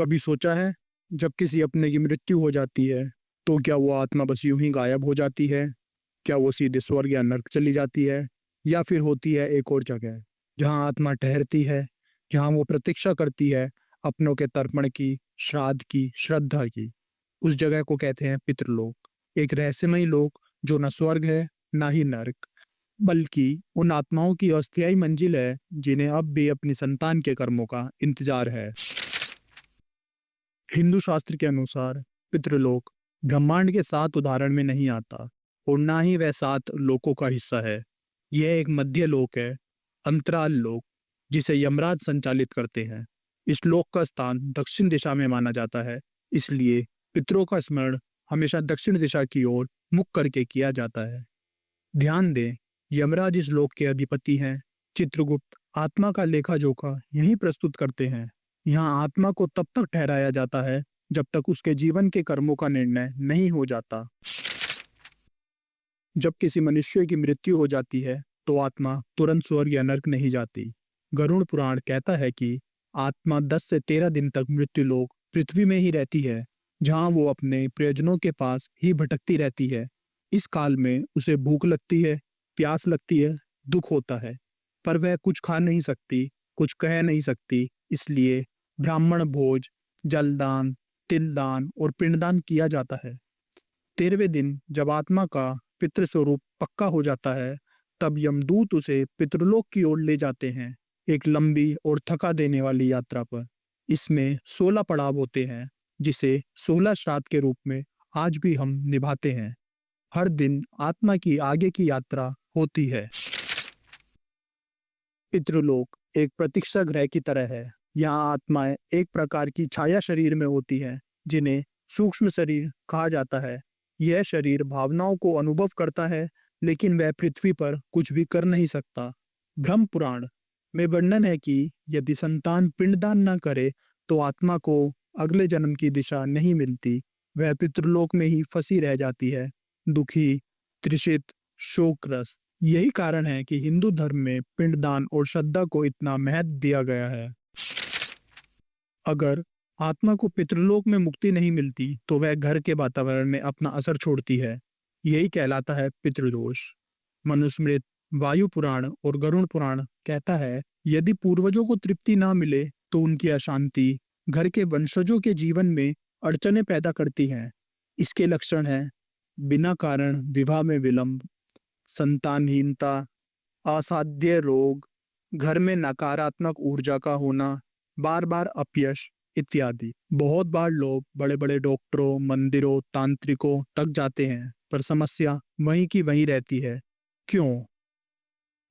कभी सोचा है, जब किसी अपने की मृत्यु हो जाती है तो क्या वो आत्मा बस यूं ही गायब हो जाती है? क्या वो सीधे स्वर्ग या नर्क चली जाती है, या फिर होती है एक और जगह जहां आत्मा ठहरती है, जहां वो प्रतीक्षा करती है अपनों के तर्पण की, श्राद्ध की, श्रद्धा की। उस जगह को कहते हैं पितृलोक। एक रहस्यमयी लोक जो न स्वर्ग है, ना ही नर्क, बल्कि उन आत्माओं की अस्थायी मंजिल है जिन्हें अब भी अपनी संतान के कर्मों का इंतजार है। हिंदू शास्त्र के अनुसार पितृलोक ब्रह्मांड के 7 उदाहरण में नहीं आता, और ना ही वह 7 लोकों का हिस्सा है। यह एक मध्य लोक है, अंतराल लोक, जिसे यमराज संचालित करते हैं। इस लोक का स्थान दक्षिण दिशा में माना जाता है, इसलिए पितरों का स्मरण हमेशा दक्षिण दिशा की ओर मुख करके किया जाता है। ध्यान दें, यमराज इस लोक के अधिपति हैं। चित्रगुप्त आत्मा का लेखा जोखा यही प्रस्तुत करते हैं। यहाँ आत्मा को तब तक ठहराया जाता है जब तक उसके जीवन के कर्मों का निर्णय नहीं हो जाता। जब किसी मनुष्य की मृत्यु हो जाती है तो आत्मा तुरंत स्वर्ग या नर्क नहीं जाती। गरुड़ पुराण कहता है कि आत्मा 10 से 13 दिन तक मृत्युलोक पृथ्वी में ही रहती है, जहाँ वो अपने प्रियजनों के पास ही भटकती रहती है। इस काल में उसे भूख लगती है, प्यास लगती है, दुख होता है, पर वह कुछ खा नहीं सकती, कुछ कह नहीं सकती। इसलिए ब्राह्मण भोज, जलदान, तिलदान और पिंडदान किया जाता है। 13वें दिन जब आत्मा का पितृ स्वरूप पक्का हो जाता है, तब यमदूत उसे पितृलोक की ओर ले जाते हैं, एक लंबी और थका देने वाली यात्रा पर। इसमें 16 पड़ाव होते हैं, जिसे 16 श्राद्ध के रूप में आज भी हम निभाते हैं। हर दिन आत्मा की आगे की यात्रा होती है। पितृलोक एक प्रतीक्षा गृह की तरह है। यहाँ आत्माएं एक प्रकार की छाया शरीर में होती हैं, जिन्हें सूक्ष्म शरीर कहा जाता है। यह शरीर भावनाओं को अनुभव करता है, लेकिन वह पृथ्वी पर कुछ भी कर नहीं सकता। ब्रह्म पुराण में वर्णन है कि यदि संतान पिंडदान न करे तो आत्मा को अगले जन्म की दिशा नहीं मिलती। वह पितृलोक में ही फंसी रह जाती है, दुखी, त्रिषित, शोकग्रस्त। यही कारण है कि हिंदू धर्म में पिंडदान और श्रद्धा को इतना महत्व दिया गया है। अगर आत्मा को पितृलोक में मुक्ति नहीं मिलती तो वह घर के वातावरण में अपना असर छोड़ती है। यही कहलाता है पितृदोष। मनुस्मृत, वायु पुराण और गरुड़ पुराण कहता है, यदि पूर्वजों को तृप्ति ना मिले तो उनकी अशांति घर के वंशजों के जीवन में अड़चने पैदा करती हैं। इसके लक्षण हैं बिना कारण विवाह में विलंब, संतानहीनता, असाध्य रोग, घर में नकारात्मक ऊर्जा का होना, बार बार अपयश इत्यादि। बहुत बार लोग बड़े बड़े डॉक्टरों, मंदिरों, तांत्रिकों तक जाते हैं, पर समस्या वहीं की वहीं रहती है। क्यों?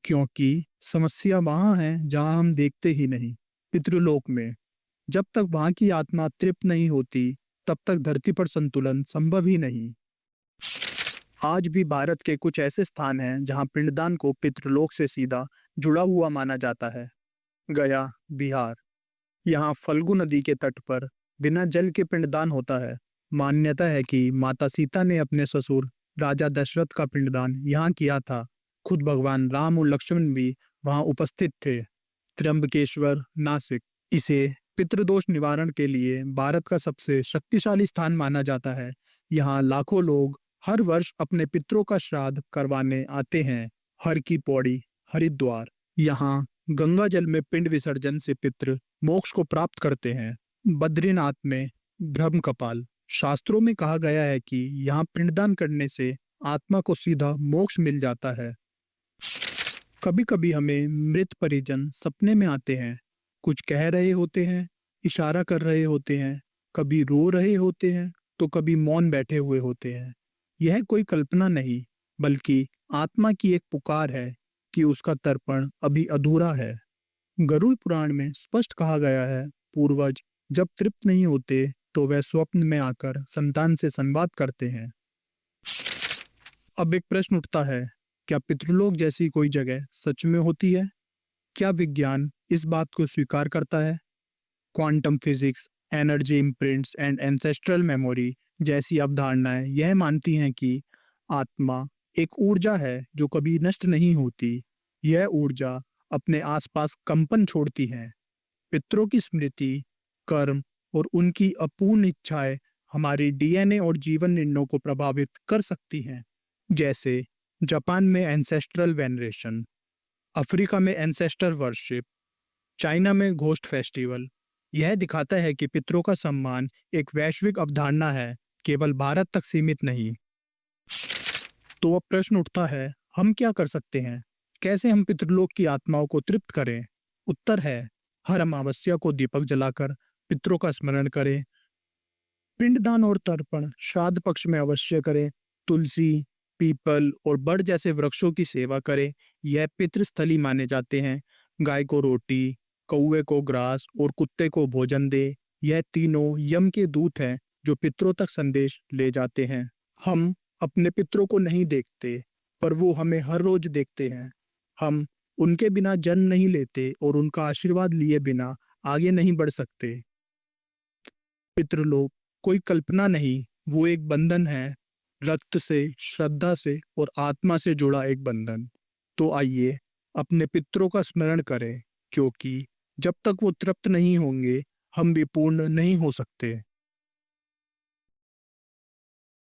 क्योंकि समस्या वहां है जहां हम देखते ही नहीं, पितृलोक में। जब तक वहां की आत्मा तृप्त नहीं होती, तब तक धरती पर संतुलन संभव ही नहीं। आज भी भारत के कुछ ऐसे स्थान हैं जहां पिंडदान को पितृलोक से सीधा जुड़ा हुआ माना जाता है। गया, बिहार। यहाँ फल्गु नदी के तट पर बिना जल के पिंडदान होता है। मान्यता है कि माता सीता ने अपने ससुर राजा दशरथ का पिंडदान यहाँ किया था। खुद भगवान राम और लक्ष्मण भी वहाँ उपस्थित थे। त्र्यंबकेश्वर, नासिक। इसे पितृदोष निवारण के लिए भारत का सबसे शक्तिशाली स्थान माना जाता है। यहाँ लाखों लोग हर वर्ष अपने पितरों का श्राद्ध करवाने आते हैं। हर की पौड़ी, हरिद्वार। यहाँ गंगा जल में पिंड विसर्जन से पितृ मोक्ष को प्राप्त करते हैं। बद्रीनाथ में ब्रह्म कपाल। शास्त्रों में कहा गया है कि यहाँ पिंडदान करने से आत्मा को सीधा मोक्ष मिल जाता है। कभी कभी हमें मृत परिजन सपने में आते हैं। कुछ कह रहे होते हैं, इशारा कर रहे होते हैं, कभी रो रहे होते हैं तो कभी मौन बैठे हुए होते हैं। यह कोई कल्पना नहीं, बल्कि आत्मा की एक पुकार है कि उसका तर्पण अभी अधूरा है। गरुड़ पुराण में स्पष्ट कहा गया है, पूर्वज जब तृप्त नहीं होते तो वह स्वप्न में आकर संतान से संवाद करते हैं। अब एक प्रश्न उठता है, क्या पितृलोक जैसी कोई जगह सच में होती है? क्या विज्ञान इस बात को स्वीकार करता है? Quantum physics, energy imprints and ancestral memory जैसी अवधारणाएं यह मानती हैं कि आत्मा एक ऊर्जा है जो कभी नष्ट नहीं होती। यह ऊर्जा अपने आसपास कंपन छोड़ती है। पितरों की स्मृति, कर्म और उनकी अपूर्ण इच्छाएं हमारी डीएनए और जीवन निर्णयों को प्रभावित कर सकती हैं। जैसे जापान में एंसेस्ट्रल वेनरेशन, अफ्रीका में एंसेस्टर वर्शिप, चाइना में घोस्ट फेस्टिवल। यह दिखाता है कि पितरों का सम्मान एक वैश्विक अवधारणा है, केवल भारत तक सीमित नहीं। तो अब प्रश्न उठता है, हम क्या कर सकते हैं? कैसे हम पितृलोक की आत्माओं को तृप्त करें? उत्तर है, हर अमावस्या को दीपक जलाकर पितरों का स्मरण करें। पिंडदान और तर्पण श्राद्ध पक्ष में अवश्य करें। तुलसी, पीपल और बड़ जैसे वृक्षों की सेवा करें। यह पितृस्थली माने जाते हैं। गाय को रोटी, कौवे को ग्रास और कुत्ते को भोजन दे। यह तीनों यम के दूत हैं जो पितरों तक संदेश ले जाते हैं। हम अपने पितरों को नहीं देखते, पर वो हमें हर रोज देखते हैं। हम उनके बिना जन्म नहीं लेते और उनका आशीर्वाद लिए बिना आगे नहीं बढ़ सकते। पितृलोक कोई कल्पना नहीं, वो एक बंधन है, रक्त से, श्रद्धा से और आत्मा से जुड़ा एक बंधन। तो आइए अपने पितरों का स्मरण करें, क्योंकि जब तक वो तृप्त नहीं होंगे, हम भी पूर्ण नहीं हो सकते।